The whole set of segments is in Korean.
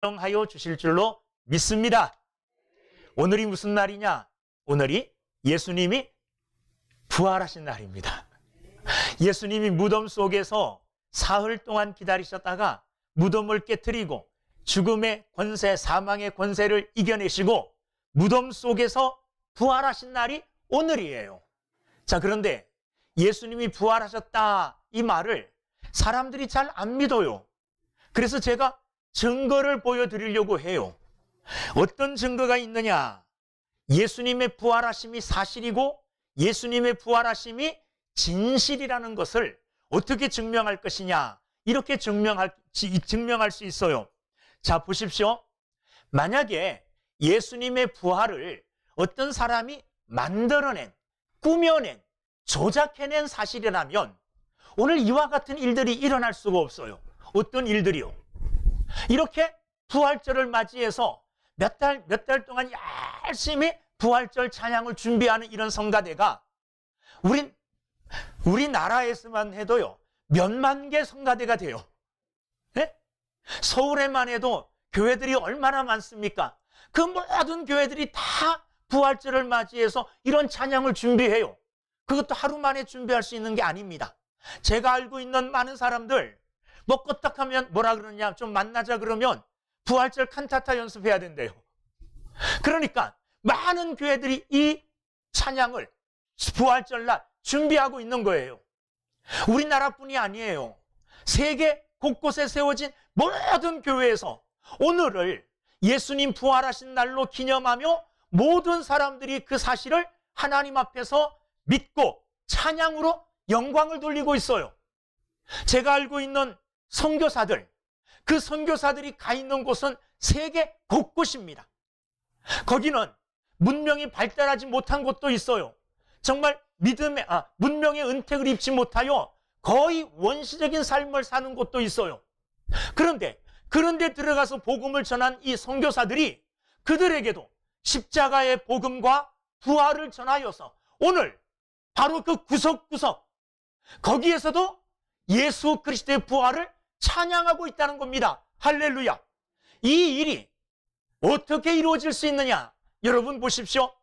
하여 주실 줄로 믿습니다. 오늘이 무슨 날이냐? 오늘이 예수님이 부활하신 날입니다. 예수님이 무덤 속에서 사흘 동안 기다리셨다가 무덤을 깨트리고 죽음의 권세, 사망의 권세를 이겨내시고 무덤 속에서 부활하신 날이 오늘이에요. 자, 그런데 예수님이 부활하셨다 이 말을 사람들이 잘 안 믿어요. 그래서 제가 증거를 보여드리려고 해요. 어떤 증거가 있느냐? 예수님의 부활하심이 사실이고 예수님의 부활하심이 진실이라는 것을 어떻게 증명할 것이냐? 이렇게 증명할 수 있어요. 자, 보십시오. 만약에 예수님의 부활을 어떤 사람이 만들어낸, 꾸며낸, 조작해낸 사실이라면 오늘 이와 같은 일들이 일어날 수가 없어요. 어떤 일들이요? 이렇게 부활절을 맞이해서 몇 달 동안 열심히 부활절 찬양을 준비하는 이런 성가대가 우리나라에서만 해도요 몇만 개 성가대가 돼요. 네? 서울에만 해도 교회들이 얼마나 많습니까? 그 모든 교회들이 다 부활절을 맞이해서 이런 찬양을 준비해요. 그것도 하루 만에 준비할 수 있는 게 아닙니다. 제가 알고 있는 많은 사람들 뭐 껐딱하면 뭐라 그러냐, 좀 만나자 그러면 부활절 칸타타 연습해야 된대요. 그러니까 많은 교회들이 이 찬양을 부활절날 준비하고 있는 거예요. 우리나라뿐이 아니에요. 세계 곳곳에 세워진 모든 교회에서 오늘을 예수님 부활하신 날로 기념하며 모든 사람들이 그 사실을 하나님 앞에서 믿고 찬양으로 영광을 돌리고 있어요. 제가 알고 있는 선교사들, 그 선교사들이 가 있는 곳은 세계 곳곳입니다. 거기는 문명이 발달하지 못한 곳도 있어요. 정말 문명의 은택을 입지 못하여 거의 원시적인 삶을 사는 곳도 있어요. 그런데 들어가서 복음을 전한 이 선교사들이 그들에게도 십자가의 복음과 부활을 전하여서 오늘 바로 그 구석구석 거기에서도 예수 그리스도의 부활을 찬양하고 있다는 겁니다. 할렐루야. 이 일이 어떻게 이루어질 수 있느냐? 여러분 보십시오.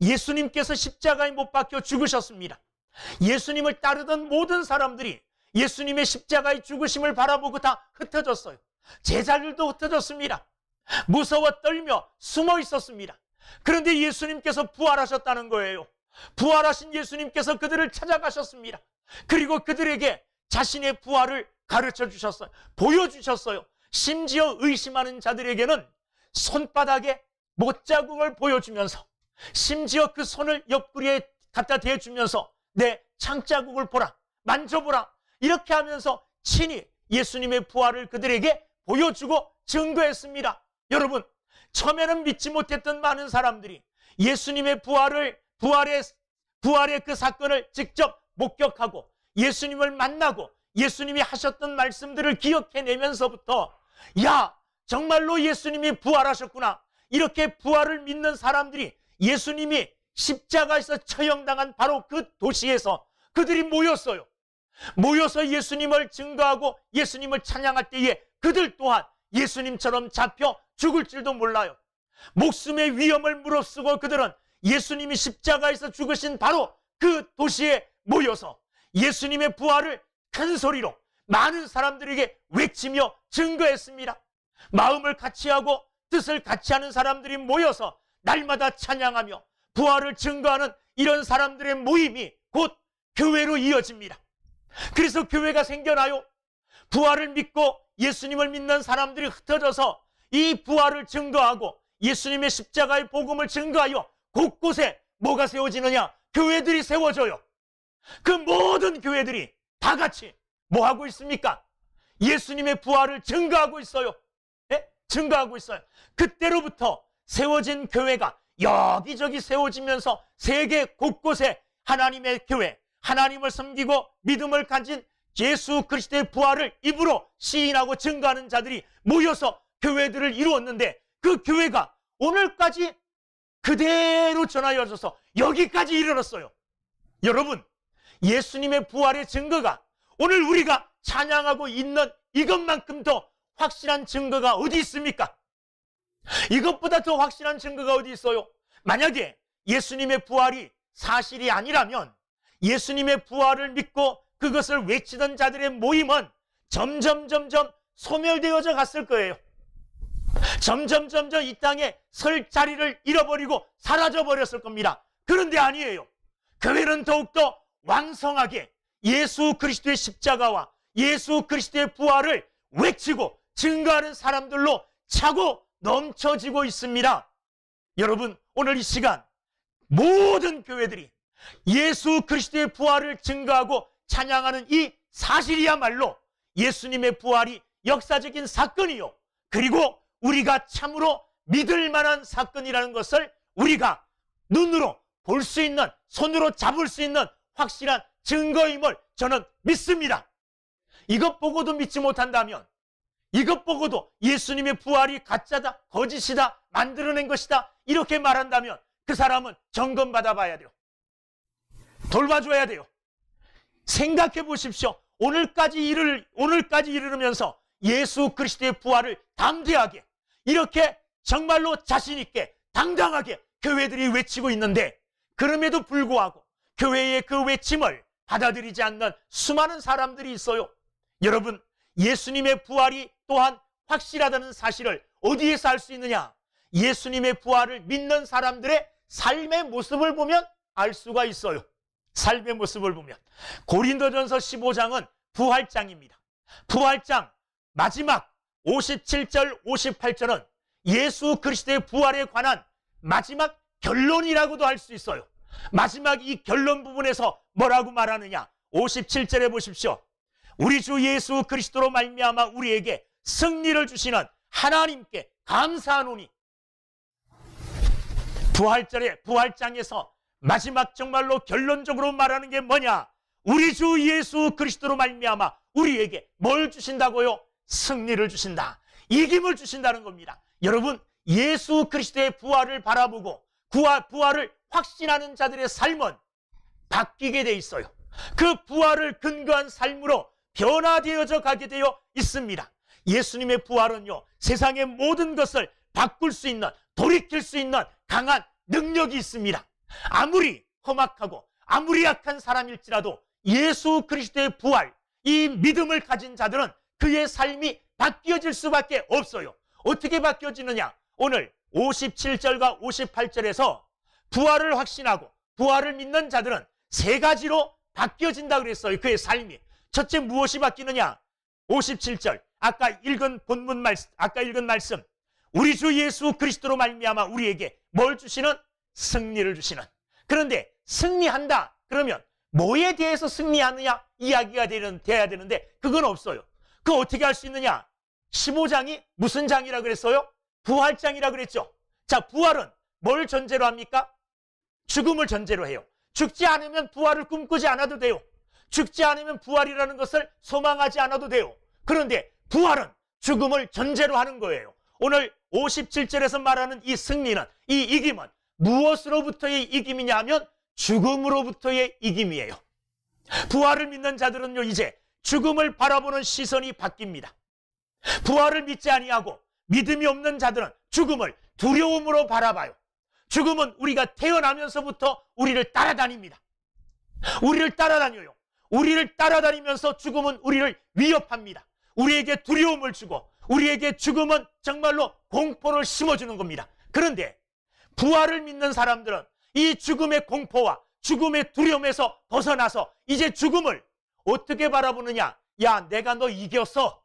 예수님께서 십자가에 못 박혀 죽으셨습니다. 예수님을 따르던 모든 사람들이 예수님의 십자가의 죽으심을 바라보고 다 흩어졌어요. 제자들도 흩어졌습니다. 무서워 떨며 숨어 있었습니다. 그런데 예수님께서 부활하셨다는 거예요. 부활하신 예수님께서 그들을 찾아가셨습니다. 그리고 그들에게 자신의 부활을 가르쳐 주셨어요. 보여주셨어요. 심지어 의심하는 자들에게는 손바닥에 못자국을 보여주면서 심지어 그 손을 옆구리에 갖다 대주면서 내 창자국을 보라, 만져보라, 이렇게 하면서 친히 예수님의 부활을 그들에게 보여주고 증거했습니다. 여러분, 처음에는 믿지 못했던 많은 사람들이 예수님의 부활의 그 사건을 직접 목격하고 예수님을 만나고 예수님이 하셨던 말씀들을 기억해내면서부터 야, 정말로 예수님이 부활하셨구나, 이렇게 부활을 믿는 사람들이 예수님이 십자가에서 처형당한 바로 그 도시에서 그들이 모였어요. 모여서 예수님을 증거하고 예수님을 찬양할 때에 그들 또한 예수님처럼 잡혀 죽을 줄도 몰라요. 목숨의 위험을 무릅쓰고 그들은 예수님이 십자가에서 죽으신 바로 그 도시에 모여서 예수님의 부활을 큰 소리로 많은 사람들에게 외치며 증거했습니다. 마음을 같이하고 뜻을 같이 하는 사람들이 모여서 날마다 찬양하며 부활을 증거하는 이런 사람들의 모임이 곧 교회로 이어집니다. 그래서 교회가 생겨나요. 부활을 믿고 예수님을 믿는 사람들이 흩어져서 이 부활을 증거하고 예수님의 십자가의 복음을 증거하여 곳곳에 뭐가 세워지느냐? 교회들이 세워져요. 그 모든 교회들이 다 같이 뭐 하고 있습니까? 예수님의 부활을 증거하고 있어요. 예? 증거하고 있어요. 그때로부터 세워진 교회가 여기저기 세워지면서 세계 곳곳에 하나님의 교회, 하나님을 섬기고 믿음을 가진 예수 그리스도의 부활을 입으로 시인하고 증거하는 자들이 모여서 교회들을 이루었는데 그 교회가 오늘까지 그대로 전하여져서 여기까지 이르렀어요. 여러분, 예수님의 부활의 증거가 오늘 우리가 찬양하고 있는 이것만큼 더 확실한 증거가 어디 있습니까? 이것보다 더 확실한 증거가 어디 있어요? 만약에 예수님의 부활이 사실이 아니라면 예수님의 부활을 믿고 그것을 외치던 자들의 모임은 점점 소멸되어져 갔을 거예요. 점점 이 땅에 설 자리를 잃어버리고 사라져 버렸을 겁니다. 그런데 아니에요. 교회는 더욱더 왕성하게 예수 그리스도의 십자가와 예수 그리스도의 부활을 외치고 증거하는 사람들로 차고 넘쳐지고 있습니다. 여러분, 오늘 이 시간 모든 교회들이 예수 그리스도의 부활을 증거하고 찬양하는 이 사실이야말로 예수님의 부활이 역사적인 사건이요, 그리고 우리가 참으로 믿을 만한 사건이라는 것을 우리가 눈으로 볼 수 있는, 손으로 잡을 수 있는 확실한 증거임을 저는 믿습니다. 이것 보고도 믿지 못한다면, 이것 보고도 예수님의 부활이 가짜다, 거짓이다, 만들어낸 것이다 이렇게 말한다면 그 사람은 점검받아 봐야 돼요. 돌봐줘야 돼요. 생각해 보십시오. 오늘까지 이르면서 예수 그리스도의 부활을 담대하게 이렇게 정말로 자신 있게 당당하게 교회들이 외치고 있는데, 그럼에도 불구하고 교회의 그 외침을 받아들이지 않는 수많은 사람들이 있어요. 여러분, 예수님의 부활이 또한 확실하다는 사실을 어디에서 알 수 있느냐? 예수님의 부활을 믿는 사람들의 삶의 모습을 보면 알 수가 있어요. 삶의 모습을 보면. 고린도전서 15장은 부활장입니다. 부활장 마지막 57절 58절은 예수 그리스도의 부활에 관한 마지막 결론이라고도 할 수 있어요. 마지막 이 결론 부분에서 뭐라고 말하느냐? 57절에 보십시오. 우리 주 예수 그리스도로 말미암아 우리에게 승리를 주시는 하나님께 감사하노니. 부활장에서 마지막 정말로 결론적으로 말하는 게 뭐냐? 우리 주 예수 그리스도로 말미암아 우리에게 뭘 주신다고요? 승리를 주신다. 이김을 주신다는 겁니다. 여러분, 예수 그리스도의 부활을 바라보고 부활을 확신하는 자들의 삶은 바뀌게 돼 있어요. 그 부활을 근거한 삶으로 변화되어져 가게 되어 있습니다. 예수님의 부활은요, 세상의 모든 것을 바꿀 수 있는, 돌이킬 수 있는 강한 능력이 있습니다. 아무리 험악하고 아무리 약한 사람일지라도 예수 그리스도의 부활, 이 믿음을 가진 자들은 그의 삶이 바뀌어질 수밖에 없어요. 어떻게 바뀌어지느냐? 오늘 57절과 58절에서 부활을 확신하고 부활을 믿는 자들은 세 가지로 바뀌어진다 그랬어요. 그의 삶이. 첫째, 무엇이 바뀌느냐? 57절 아까 읽은 말씀, 우리 주 예수 그리스도로 말미암아 우리에게 뭘 주시는? 승리를 주시는. 그런데 승리한다 그러면 뭐에 대해서 승리하느냐 이야기가 돼야 되는데 그건 없어요. 그거 어떻게 할 수 있느냐? 15장이 무슨 장이라 그랬어요? 부활장이라 그랬죠. 자, 부활은 뭘 전제로 합니까? 죽음을 전제로 해요. 죽지 않으면 부활을 꿈꾸지 않아도 돼요. 죽지 않으면 부활이라는 것을 소망하지 않아도 돼요. 그런데 부활은 죽음을 전제로 하는 거예요. 오늘 57절에서 말하는 이 승리는, 이 이김은 무엇으로부터의 이김이냐 하면 죽음으로부터의 이김이에요. 부활을 믿는 자들은요, 이제 죽음을 바라보는 시선이 바뀝니다. 부활을 믿지 아니하고 믿음이 없는 자들은 죽음을 두려움으로 바라봐요. 죽음은 우리가 태어나면서부터 우리를 따라다닙니다. 우리를 따라다녀요. 우리를 따라다니면서 죽음은 우리를 위협합니다. 우리에게 두려움을 주고 우리에게 죽음은 정말로 공포를 심어주는 겁니다. 그런데 부활을 믿는 사람들은 이 죽음의 공포와 죽음의 두려움에서 벗어나서 이제 죽음을 어떻게 바라보느냐? 야, 내가 너 이겼어.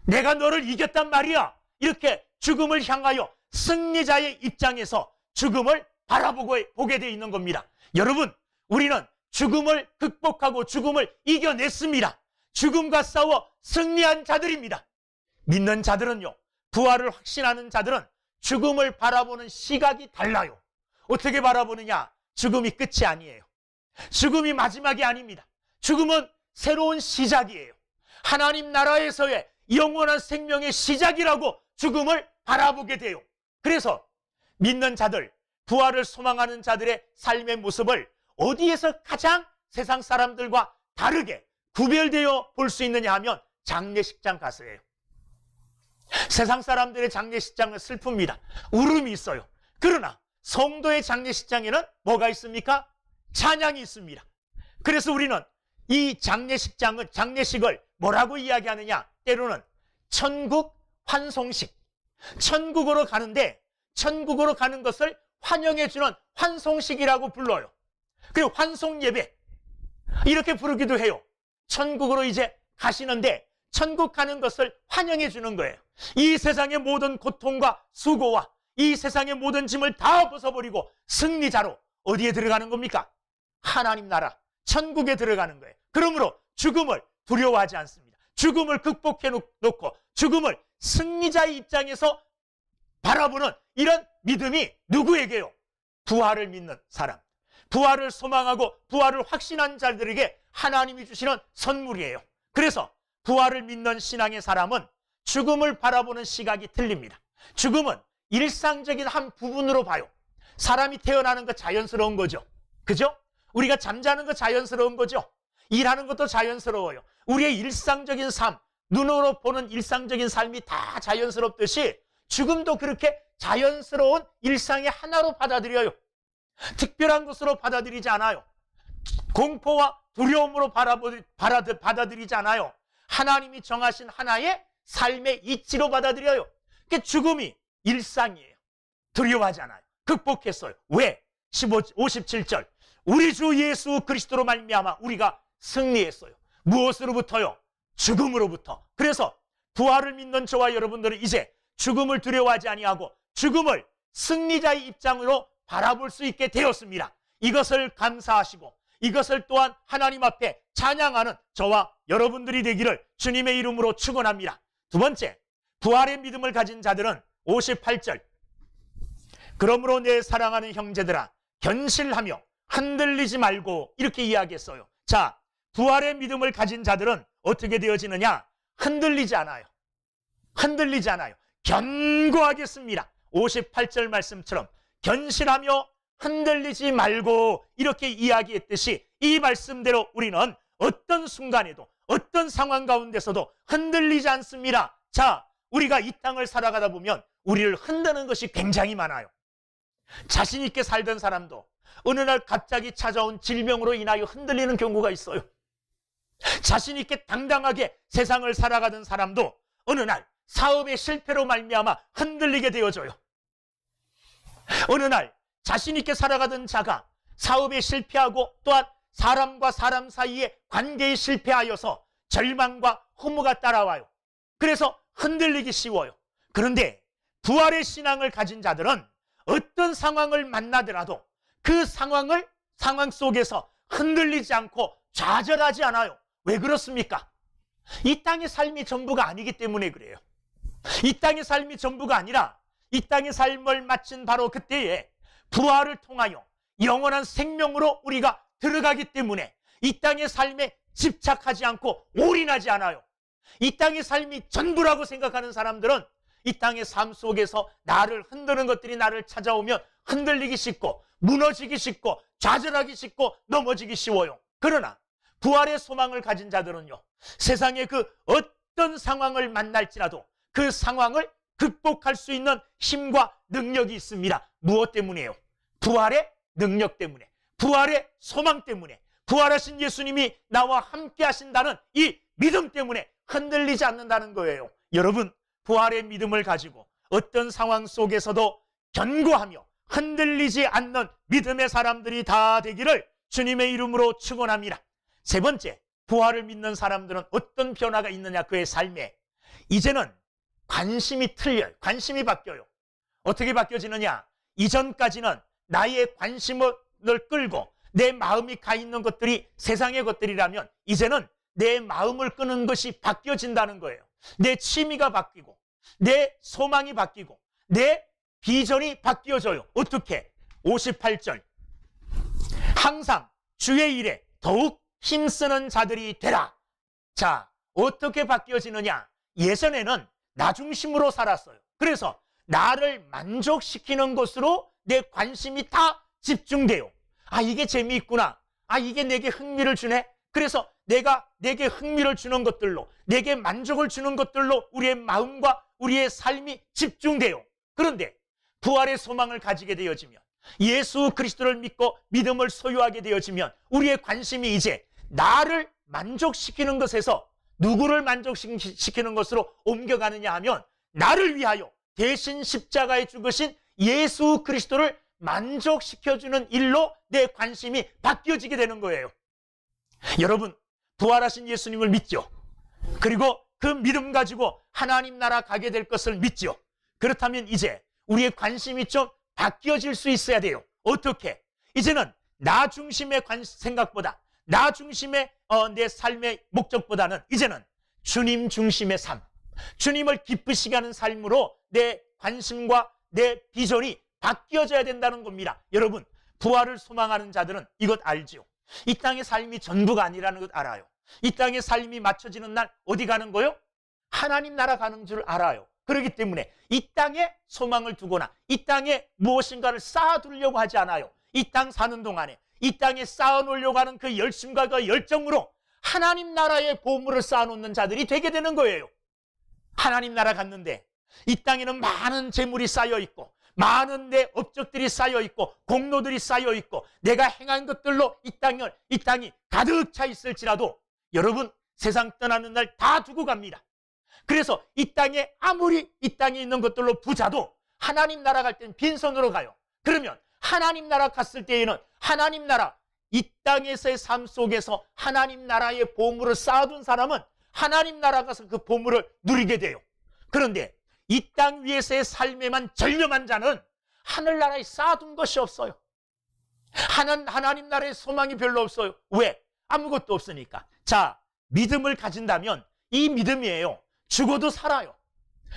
내가 너를 이겼단 말이야. 이렇게 죽음을 향하여 승리자의 입장에서 죽음을 바라보게 되어 있는 겁니다. 여러분, 우리는 죽음을 극복하고 죽음을 이겨냈습니다. 죽음과 싸워 승리한 자들입니다. 믿는 자들은요, 부활을 확신하는 자들은 죽음을 바라보는 시각이 달라요. 어떻게 바라보느냐? 죽음이 끝이 아니에요. 죽음이 마지막이 아닙니다. 죽음은 새로운 시작이에요. 하나님 나라에서의 영원한 생명의 시작이라고 죽음을 바라보게 돼요. 그래서 믿는 자들, 부활을 소망하는 자들의 삶의 모습을 어디에서 가장 세상 사람들과 다르게 구별되어 볼 수 있느냐 하면 장례식장 가서예요. 세상 사람들의 장례식장은 슬픕니다. 울음이 있어요. 그러나 성도의 장례식장에는 뭐가 있습니까? 찬양이 있습니다. 그래서 우리는 이 장례식을 뭐라고 이야기하느냐? 때로는 천국 환송식. 천국으로 가는데 천국으로 가는 것을 환영해 주는 환송식이라고 불러요. 그리고 환송 예배 이렇게 부르기도 해요. 천국으로 이제 가시는데 천국 가는 것을 환영해 주는 거예요. 이 세상의 모든 고통과 수고와 이 세상의 모든 짐을 다 벗어버리고 승리자로 어디에 들어가는 겁니까? 하나님 나라 천국에 들어가는 거예요. 그러므로 죽음을 두려워하지 않습니다. 죽음을 극복해 놓고 죽음을 승리자의 입장에서 바라보는 이런 믿음이 누구에게요? 부활을 믿는 사람, 부활을 소망하고 부활을 확신한 자들에게 하나님이 주시는 선물이에요. 그래서 부활을 믿는 신앙의 사람은 죽음을 바라보는 시각이 틀립니다. 죽음은 일상적인 한 부분으로 봐요. 사람이 태어나는 거 자연스러운 거죠. 그죠? 우리가 잠자는 거 자연스러운 거죠. 일하는 것도 자연스러워요. 우리의 일상적인 삶, 눈으로 보는 일상적인 삶이 다 자연스럽듯이 죽음도 그렇게 자연스러운 일상의 하나로 받아들여요. 특별한 것으로 받아들이지 않아요. 공포와 두려움으로 받아들이지 않아요. 하나님이 정하신 하나의 삶의 이치로 받아들여요. 그러니까 죽음이 일상이에요. 두려워하지 않아요. 극복했어요. 왜? 57절 우리 주 예수 그리스도로 말미암아 우리가 승리했어요. 무엇으로부터요? 죽음으로부터. 그래서 부활을 믿는 저와 여러분들은 이제 죽음을 두려워하지 아니하고 죽음을 승리자의 입장으로 바라볼 수 있게 되었습니다. 이것을 감사하시고 이것을 또한 하나님 앞에 찬양하는 저와 여러분들이 되기를 주님의 이름으로 축원합니다. 두 번째, 부활의 믿음을 가진 자들은 58절 그러므로 내 사랑하는 형제들아 견실하며 흔들리지 말고 이렇게 이야기했어요. 자, 부활의 믿음을 가진 자들은 어떻게 되어지느냐? 흔들리지 않아요. 흔들리지 않아요. 견고하겠습니다. 58절 말씀처럼 견실하며 흔들리지 말고 이렇게 이야기했듯이 이 말씀대로 우리는 어떤 순간에도 어떤 상황 가운데서도 흔들리지 않습니다. 자, 우리가 이 땅을 살아가다 보면 우리를 흔드는 것이 굉장히 많아요. 자신 있게 살던 사람도 어느 날 갑자기 찾아온 질병으로 인하여 흔들리는 경우가 있어요. 자신 있게 당당하게 세상을 살아가던 사람도 어느 날 사업의 실패로 말미암아 흔들리게 되어져요. 어느 날 자신 있게 살아가던 자가 사업에 실패하고 또한 사람과 사람 사이의 관계에 실패하여서 절망과 허무가 따라와요. 그래서 흔들리기 쉬워요. 그런데 부활의 신앙을 가진 자들은 어떤 상황을 만나더라도 그 상황 속에서 흔들리지 않고 좌절하지 않아요. 왜 그렇습니까? 이 땅의 삶이 전부가 아니기 때문에 그래요. 이 땅의 삶이 전부가 아니라 이 땅의 삶을 마친 바로 그때에 부활을 통하여 영원한 생명으로 우리가 들어가기 때문에 이 땅의 삶에 집착하지 않고 올인하지 않아요. 이 땅의 삶이 전부라고 생각하는 사람들은 이 땅의 삶 속에서 나를 흔드는 것들이 나를 찾아오면 흔들리기 쉽고 무너지기 쉽고 좌절하기 쉽고 넘어지기 쉬워요. 그러나 부활의 소망을 가진 자들은요, 세상의 그 어떤 상황을 만날지라도 그 상황을 극복할 수 있는 힘과 능력이 있습니다. 무엇 때문이에요? 부활의 능력 때문에, 부활의 소망 때문에, 부활하신 예수님이 나와 함께 하신다는 이 믿음 때문에 흔들리지 않는다는 거예요. 여러분, 부활의 믿음을 가지고 어떤 상황 속에서도 견고하며 흔들리지 않는 믿음의 사람들이 다 되기를 주님의 이름으로 축원합니다. 세 번째, 부활을 믿는 사람들은 어떤 변화가 있느냐, 그의 삶에. 이제는 관심이 틀려요. 관심이 바뀌어요. 어떻게 바뀌어지느냐? 이전까지는 나의 관심을 끌고 내 마음이 가 있는 것들이 세상의 것들이라면 이제는 내 마음을 끄는 것이 바뀌어진다는 거예요. 내 취미가 바뀌고 내 소망이 바뀌고 내 비전이 바뀌어져요. 어떻게? 58절 항상 주의 일에 더욱 힘쓰는 자들이 되라. 자, 어떻게 바뀌어지느냐? 예전에는 나 중심으로 살았어요. 그래서 나를 만족시키는 것으로 내 관심이 다 집중돼요. 아, 이게 재미있구나. 아, 이게 내게 흥미를 주네. 그래서 내가 내게 흥미를 주는 것들로, 내게 만족을 주는 것들로 우리의 마음과 우리의 삶이 집중돼요. 그런데 부활의 소망을 가지게 되어지면, 예수 그리스도를 믿고 믿음을 소유하게 되어지면 우리의 관심이 이제 나를 만족시키는 것에서 누구를 만족시키는 것으로 옮겨가느냐 하면, 나를 위하여 대신 십자가에 죽으신 예수 그리스도를 만족시켜주는 일로 내 관심이 바뀌어지게 되는 거예요. 여러분, 부활하신 예수님을 믿죠? 그리고 그 믿음 가지고 하나님 나라 가게 될 것을 믿죠? 그렇다면 이제 우리의 관심이 좀 바뀌어질 수 있어야 돼요. 어떻게? 이제는 나 중심의 생각보다, 나 중심의 내 삶의 목적보다는 이제는 주님 중심의 삶, 주님을 기쁘시게 하는 삶으로 내 관심과 내 비전이 바뀌어져야 된다는 겁니다. 여러분, 부활을 소망하는 자들은 이것 알지요? 이 땅의 삶이 전부가 아니라는 것 알아요. 이 땅의 삶이 맞춰지는 날 어디 가는 거요? 하나님 나라 가는 줄 알아요. 그렇기 때문에 이 땅에 소망을 두거나 이 땅에 무엇인가를 쌓아두려고 하지 않아요. 이 땅 사는 동안에 이 땅에 쌓아놓으려고 하는 그 열심과 그 열정으로 하나님 나라의 보물을 쌓아놓는 자들이 되게 되는 거예요. 하나님 나라 갔는데 이 땅에는 많은 재물이 쌓여있고, 많은 내 업적들이 쌓여있고, 공로들이 쌓여있고, 내가 행한 것들로 이 땅이 가득 차 있을지라도 여러분, 세상 떠나는 날 다 두고 갑니다. 그래서 이 땅에 아무리 이 땅에 있는 것들로 부자도 하나님 나라 갈 땐 빈손으로 가요. 그러면 하나님 나라 갔을 때에는 하나님 나라, 이 땅에서의 삶 속에서 하나님 나라의 보물을 쌓아둔 사람은 하나님 나라 가서 그 보물을 누리게 돼요. 그런데 이 땅 위에서의 삶에만 전념한 자는 하늘나라에 쌓아둔 것이 없어요. 하나님 나라의 소망이 별로 없어요. 왜? 아무것도 없으니까. 자, 믿음을 가진다면 이 믿음이에요. 죽어도 살아요.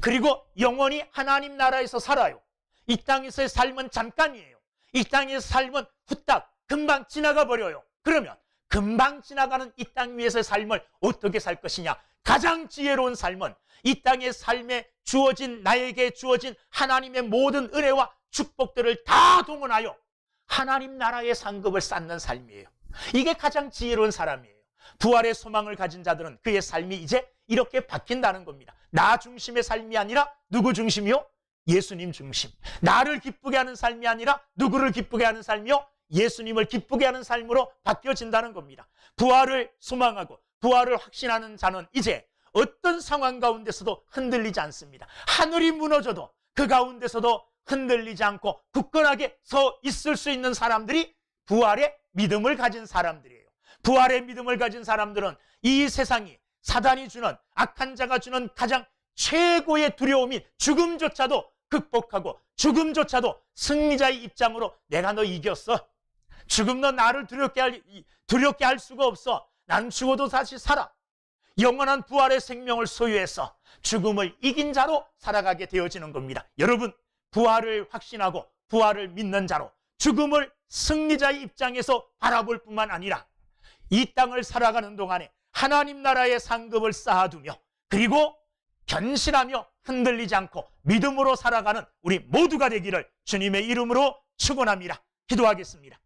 그리고 영원히 하나님 나라에서 살아요. 이 땅에서의 삶은 잠깐이에요. 이 땅에서 삶은 후딱 금방 지나가 버려요. 그러면 금방 지나가는 이 땅 위에서의 삶을 어떻게 살 것이냐? 가장 지혜로운 삶은 이 땅의 삶에 나에게 주어진 하나님의 모든 은혜와 축복들을 다 동원하여 하나님 나라의 상급을 쌓는 삶이에요. 이게 가장 지혜로운 사람이에요. 부활의 소망을 가진 자들은 그의 삶이 이제 이렇게 바뀐다는 겁니다. 나 중심의 삶이 아니라 누구 중심이요? 예수님 중심. 나를 기쁘게 하는 삶이 아니라 누구를 기쁘게 하는 삶이요? 예수님을 기쁘게 하는 삶으로 바뀌어진다는 겁니다. 부활을 소망하고 부활을 확신하는 자는 이제 어떤 상황 가운데서도 흔들리지 않습니다. 하늘이 무너져도 그 가운데서도 흔들리지 않고 굳건하게 서 있을 수 있는 사람들이 부활의 믿음을 가진 사람들이에요. 부활의 믿음을 가진 사람들은 이 세상이 사단이 주는, 악한 자가 주는 가장 최고의 두려움인 죽음조차도 극복하고, 죽음조차도 승리자의 입장으로 내가 너 이겼어. 죽음 너 나를 두렵게 할 수가 없어. 나는 죽어도 다시 살아. 영원한 부활의 생명을 소유해서 죽음을 이긴 자로 살아가게 되어지는 겁니다. 여러분, 부활을 확신하고 부활을 믿는 자로 죽음을 승리자의 입장에서 바라볼 뿐만 아니라 이 땅을 살아가는 동안에 하나님 나라의 상급을 쌓아두며, 그리고 견실하며 흔들리지 않고 믿음으로 살아가는 우리 모두가 되기를 주님의 이름으로 축원합니다. 기도하겠습니다.